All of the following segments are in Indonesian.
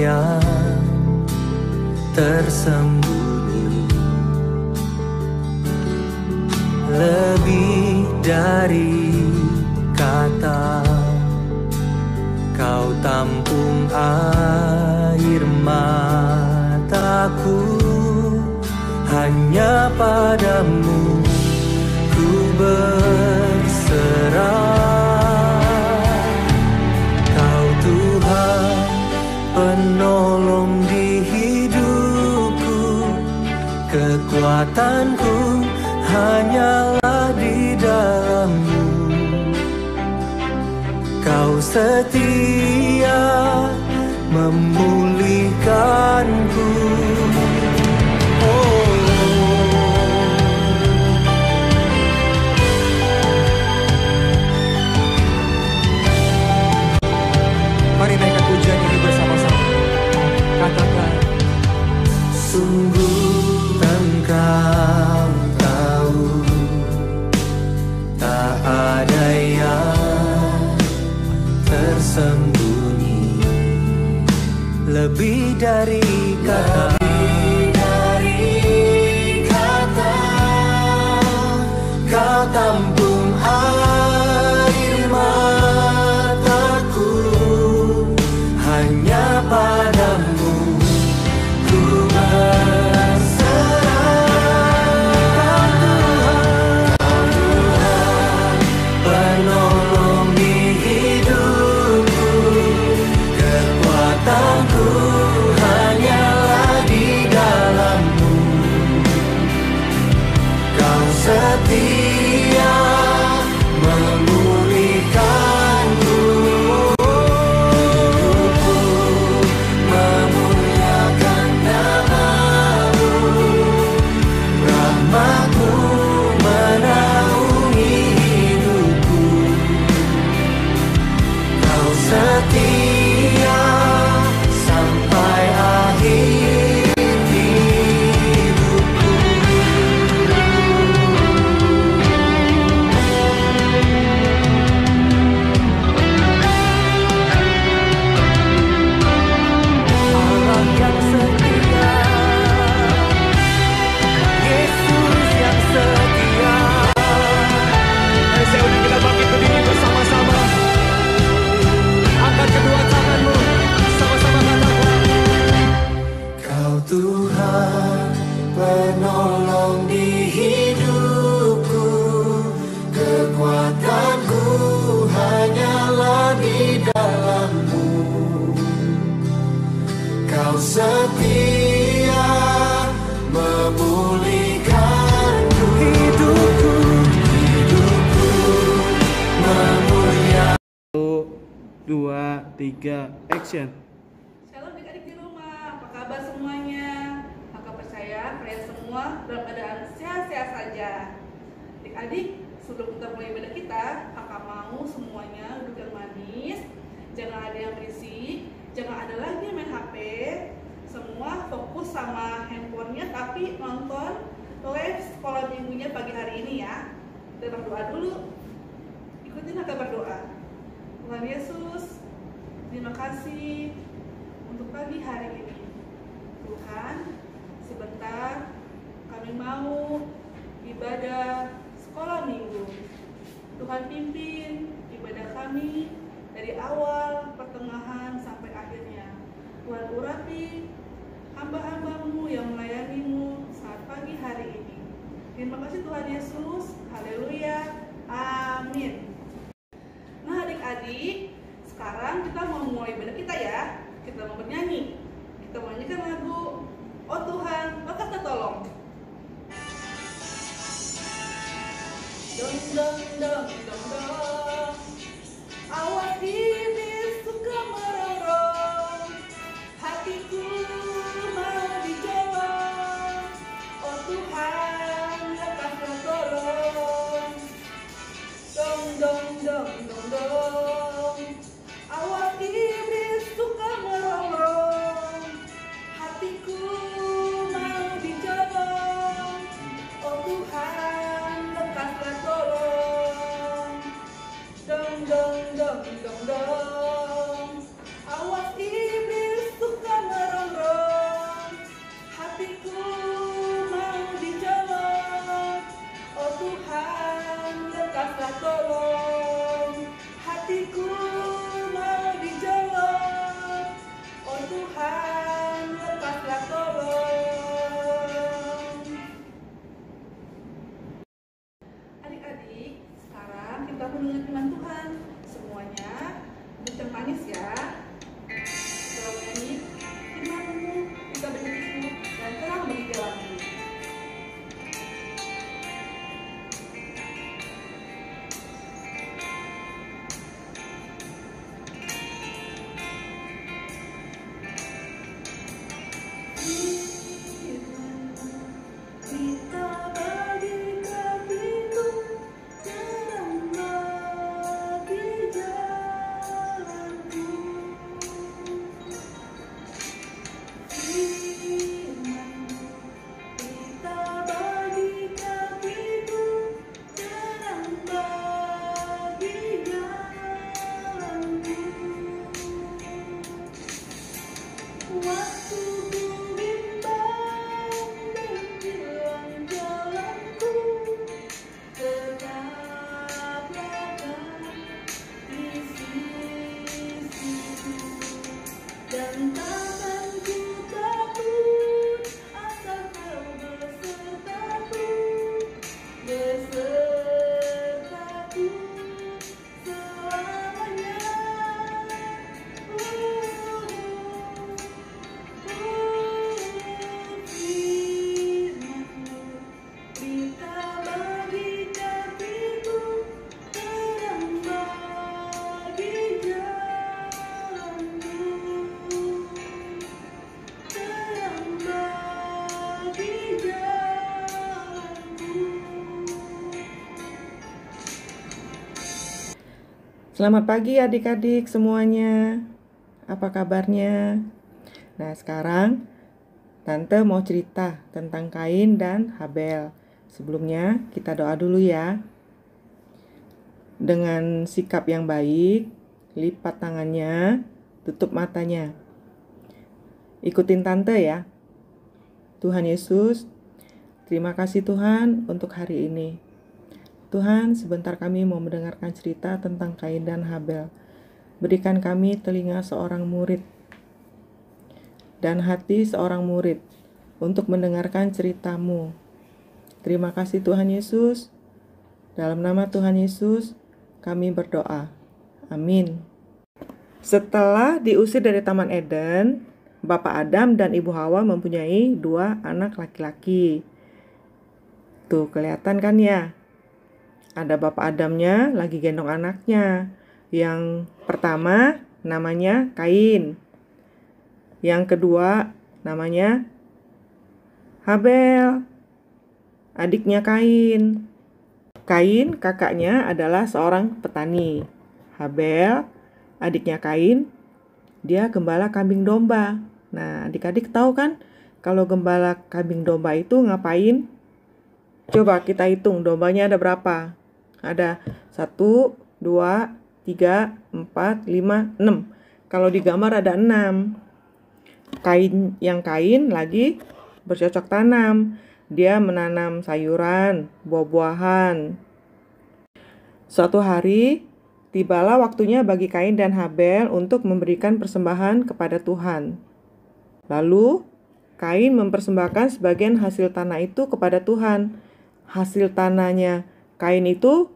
yang tersembunyi, lebih dari kata. Kau tampung air mataku, hanya padamu ku berserah. Kau Tuhan penolong di hidupku, kekuatanku hanyalah di dalam-Mu. Kau setia memulihkanku. Mari naikkan pujian ini bersama-sama. Katakan, sungguh Engkau tahu, tak ada yang tersembunyi, lebih dari kata. Kau tampung air mataku, hanya padamu ku berserah. Kau Tuhan penolong di hidupku, kekuatanku hanyalah di dalam-Mu. Kau setia memulihkanku. Hidupku memuliakan nama-Mu, rahmat-Mu menaungi hidupku. Kau setia sampai akhir hidupku. Allah yang setia, Yesus yang setia. Mari saya undang kita bangkit berdiri bersama-sama. Angkat kedua tanganmu, sama-sama katakan, Kau Tuhan penolong di hidupku, kekuatanku hanyalah di dalam-Mu. Kau setia memulihkanku. Hidupku memuliakan. 1, 2, 3, action. Shalom adik-adik di rumah, apa kabar semuanya? Maka percaya kalian semua dalam keadaan sehat-sehat saja. Adik-adik, sebelum kita mulai ibadah kita, kakak mau semuanya duduk yang manis, jangan ada yang berisik, jangan ada lagi yang main HP. Semua fokus sama handphonenya, tapi nonton live sekolah minggunya pagi hari ini ya. Kita berdoa dulu. Ikutin kakak berdoa. Tuhan Yesus, terima kasih untuk pagi hari ini. Tuhan, sebentar kami mau ibadah sekolah minggu. Tuhan pimpin ibadah kami dari awal, pertengahan, sampai akhirnya. Tuhan urapi hamba-hamba-Mu yang melayani-Mu saat pagi hari ini. Terima kasih Tuhan Yesus. Haleluya. Amin. Nah adik-adik, sekarang kita mau mulai ibadah kita ya. Kita mau bernyanyi. Kita mau nyanyikan lagu Oh Tuhan, Maka Tertolong. Dong dong dong dong dong. Awas iblis suka merongrong, hatiku mau dijolong. Oh Tuhan, lepaslah tolong. Dong dong dong dong dong. Awas iblis suka merongrong, hatiku mau dijolong. Oh Tuhan, lepaslah tolong. Dong dong dong dong dong. Awas iblis suka Selamat pagi adik-adik semuanya. Apa kabarnya? Nah, sekarang Tante mau cerita tentang Kain dan Habel. Sebelumnya kita doa dulu ya. Dengan sikap yang baik, lipat tangannya, tutup matanya. Ikutin Tante ya. Tuhan Yesus, terima kasih Tuhan untuk hari ini. Tuhan, sebentar kami mau mendengarkan cerita tentang Kain dan Habel. Berikan kami telinga seorang murid dan hati seorang murid untuk mendengarkan cerita-Mu. Terima kasih Tuhan Yesus. Dalam nama Tuhan Yesus, kami berdoa. Amin. Setelah diusir dari Taman Eden, Bapak Adam dan Ibu Hawa mempunyai 2 anak laki-laki. Tuh, kelihatan kan ya? Ada Bapak Adamnya lagi gendong anaknya. Yang pertama namanya Kain. Yang kedua namanya Habel, adiknya Kain. Kain kakaknya adalah seorang petani. Habel, adiknya Kain, dia gembala kambing domba. Nah, adik-adik tahu kan kalau gembala kambing domba itu ngapain? Coba kita hitung dombanya ada berapa? Ada 1, 2, 3, 4, 5, 6. Kalau di gambar ada 6. Kain lagi bercocok tanam. Dia menanam sayuran, buah-buahan. Suatu hari, tibalah waktunya bagi Kain dan Habel untuk memberikan persembahan kepada Tuhan. Lalu, Kain mempersembahkan sebagian hasil tanah itu kepada Tuhan. Hasil tanahnya Kain itu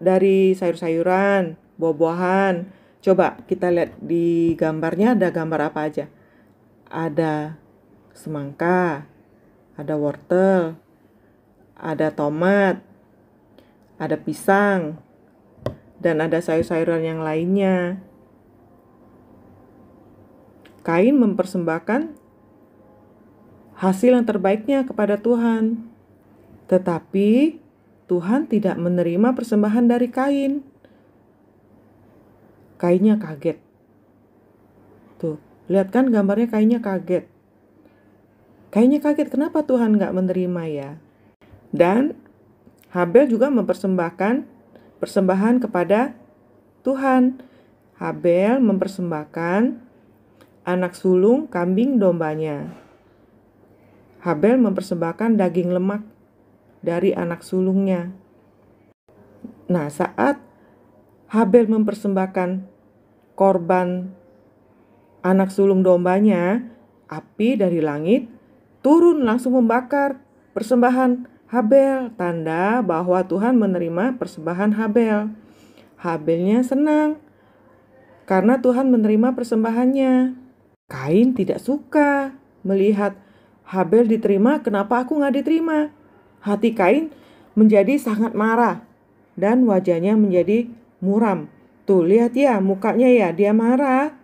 dari sayur-sayuran, buah-buahan. Coba kita lihat di gambarnya, ada gambar apa aja? Ada semangka, ada wortel, ada tomat, ada pisang, dan ada sayur-sayuran yang lainnya. Kain mempersembahkan hasil yang terbaiknya kepada Tuhan. Tetapi Tuhan tidak menerima persembahan dari Kain. Kainnya kaget. Tuh, lihat kan gambarnya Kainnya kaget. Kainnya kaget, kenapa Tuhan nggak menerima ya? Dan Habel juga mempersembahkan persembahan kepada Tuhan. Habel mempersembahkan anak sulung kambing dombanya. Habel mempersembahkan daging lemak dari anak sulungnya. Nah, saat Habel mempersembahkan korban anak sulung dombanya, api dari langit turun langsung membakar persembahan Habel, tanda bahwa Tuhan menerima persembahan Habel. Habelnya senang karena Tuhan menerima persembahannya. Kain tidak suka melihat Habel diterima, kenapa aku nggak diterima? Hati Kain menjadi sangat marah dan wajahnya menjadi muram. Tuh, lihat ya mukanya ya, dia marah.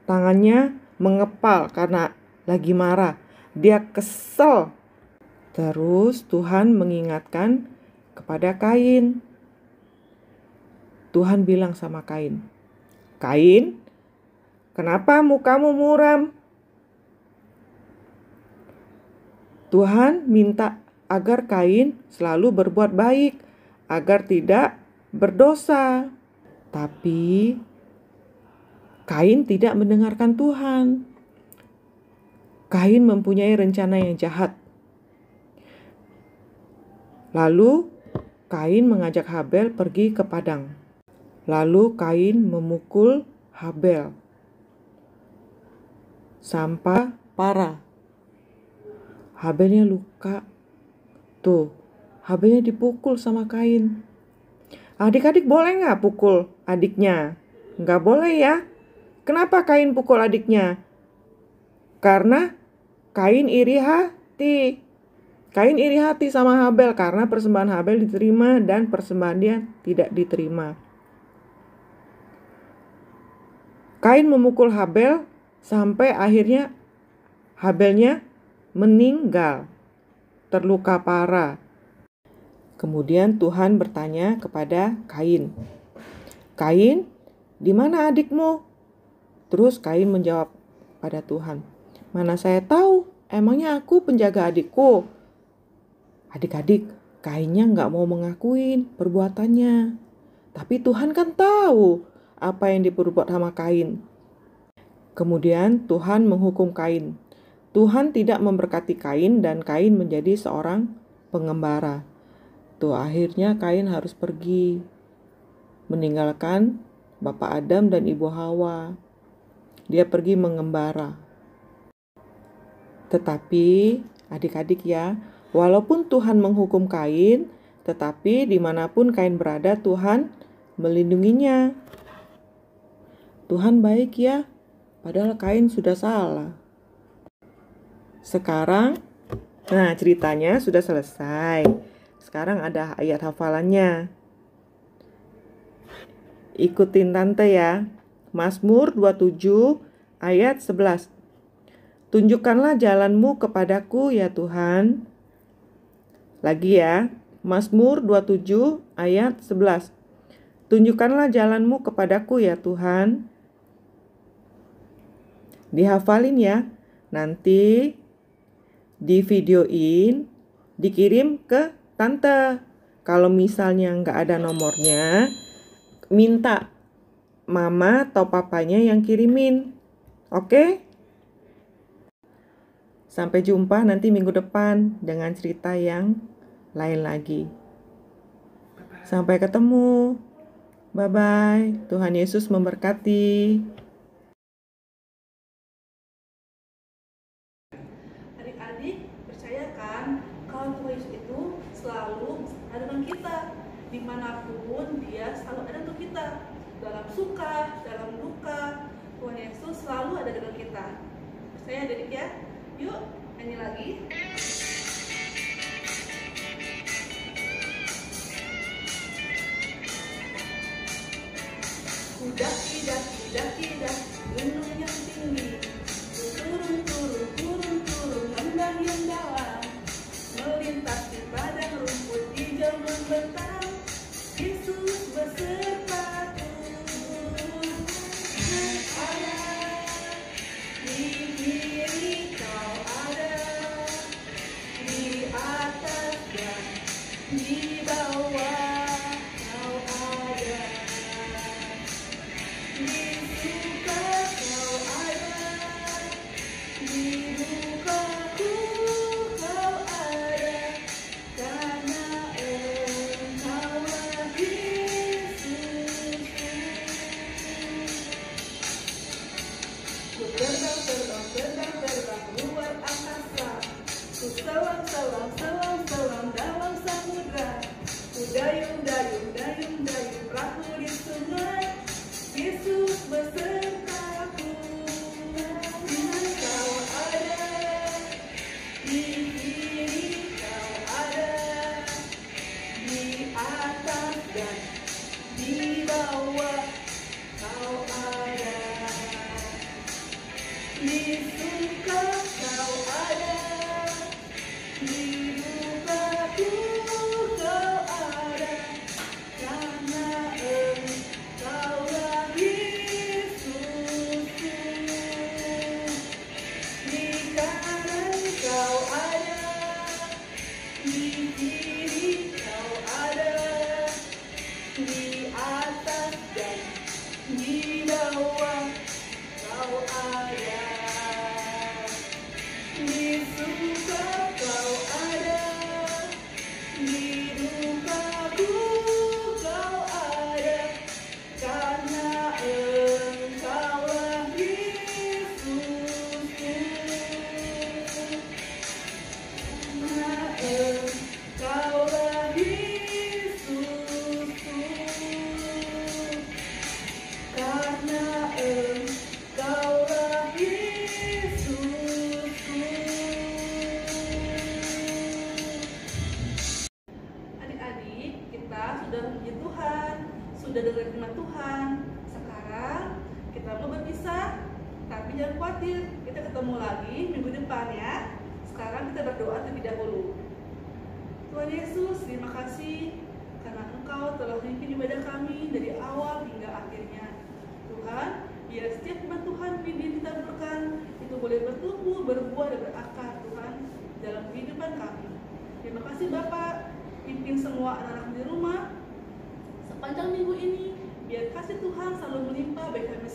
Tangannya mengepal karena lagi marah. Dia kesel. Terus Tuhan mengingatkan kepada Kain. Tuhan bilang sama Kain, "Kain, kenapa mukamu muram?" Tuhan minta agar Kain selalu berbuat baik, agar tidak berdosa. Tapi Kain tidak mendengarkan Tuhan. Kain mempunyai rencana yang jahat. Lalu Kain mengajak Habel pergi ke padang. Lalu Kain memukul Habel sampai parah. Habelnya luka. Tuh, Habelnya dipukul sama Kain. Adik-adik boleh nggak pukul adiknya? Nggak boleh ya. Kenapa Kain pukul adiknya? Karena Kain iri hati. Kain iri hati sama Habel karena persembahan Habel diterima dan persembahan dia tidak diterima. Kain memukul Habel sampai akhirnya Habelnya meninggal, terluka parah. Kemudian Tuhan bertanya kepada Kain, "Kain, di mana adikmu?" Terus Kain menjawab pada Tuhan, "Mana saya tahu, emangnya aku penjaga adikku?" Adik-adik, Kainnya nggak mau mengakuin perbuatannya. Tapi Tuhan kan tahu apa yang diperbuat sama Kain. Kemudian Tuhan menghukum Kain. Tuhan tidak memberkati Kain dan Kain menjadi seorang pengembara. Tuh akhirnya Kain harus pergi, meninggalkan Bapak Adam dan Ibu Hawa. Dia pergi mengembara. Tetapi adik-adik ya, walaupun Tuhan menghukum Kain, tetapi dimanapun Kain berada, Tuhan melindunginya. Tuhan baik ya, padahal Kain sudah salah. Sekarang, nah ceritanya sudah selesai. Sekarang ada ayat hafalannya. Ikutin tante ya. Mazmur 27 ayat 11. Tunjukkanlah jalanmu kepadaku ya Tuhan. Lagi ya, Mazmur 27 ayat 11. Tunjukkanlah jalanmu kepadaku ya Tuhan. Dihafalin ya. Nanti di videoin, dikirim ke tante. Kalau misalnya nggak ada nomornya, minta mama atau papanya yang kirimin. Oke? Sampai jumpa nanti minggu depan dengan cerita yang lain lagi. Sampai ketemu. Bye-bye. Tuhan Yesus memberkati. Adik-adik, percayakan kalau Tuhan Yesus itu selalu ada dengan kita. Dimanapun dia selalu ada untuk kita. Dalam suka, dalam duka, Tuhan Yesus selalu ada dengan kita. Percaya adik ya? Yuk, nyanyi lagi. Daki, daki, daki, daki, gunung yang tinggi. Turun, turun, turun, turun, lembah yang dalam. Melintasi padang rumput hijau membentang. Yesus besertaku. Ada di kiri kau ada, di atas dan di bawah kau ada. Di suka kau ada, di dukaku kau ada, karena Engkaulah Yesus. Ku terbang, terbang, terbang, terbang luar angkasa. Ku selam, selam, selam, selam dalam samudra. Ku dayung, dayung, dayung, dayung perahu di sungai. Yesus besertaku. Kau ada, di kiri kau ada, di atas dan di bawah kau ada. Di suka kau ada, di dukaku kau ada, karena Engkaulah Yesus. Di kanan kau ada, di kiri kau ada, di atas dan di bawah kau ada. Di suka kau ada, di dukaku kau ada, karena Engkaulah Yesus. Karena Engkaulah Yesus. Karena Engkaulah Yesus. Adik-adik, kita sudah memuji Tuhan, sudah dengar firman Tuhan. Sekarang kita mau berpisah, tapi jangan khawatir, kita ketemu lagi minggu depan ya. Sekarang kita berdoa terlebih dahulu. Tuhan Yesus, terima kasih karena Engkau telah memimpin ibadah kami dari awal hingga akhirnya. Tuhan, biar setiap firman Tuhan yang ditaburkan itu boleh bertumbuh, berbuah, dan berakar Tuhan dalam kehidupan kami. Terima kasih Bapak, pimpin semua anak-anak di rumah sepanjang minggu ini. Biar kasih Tuhan selalu melimpah bagi kami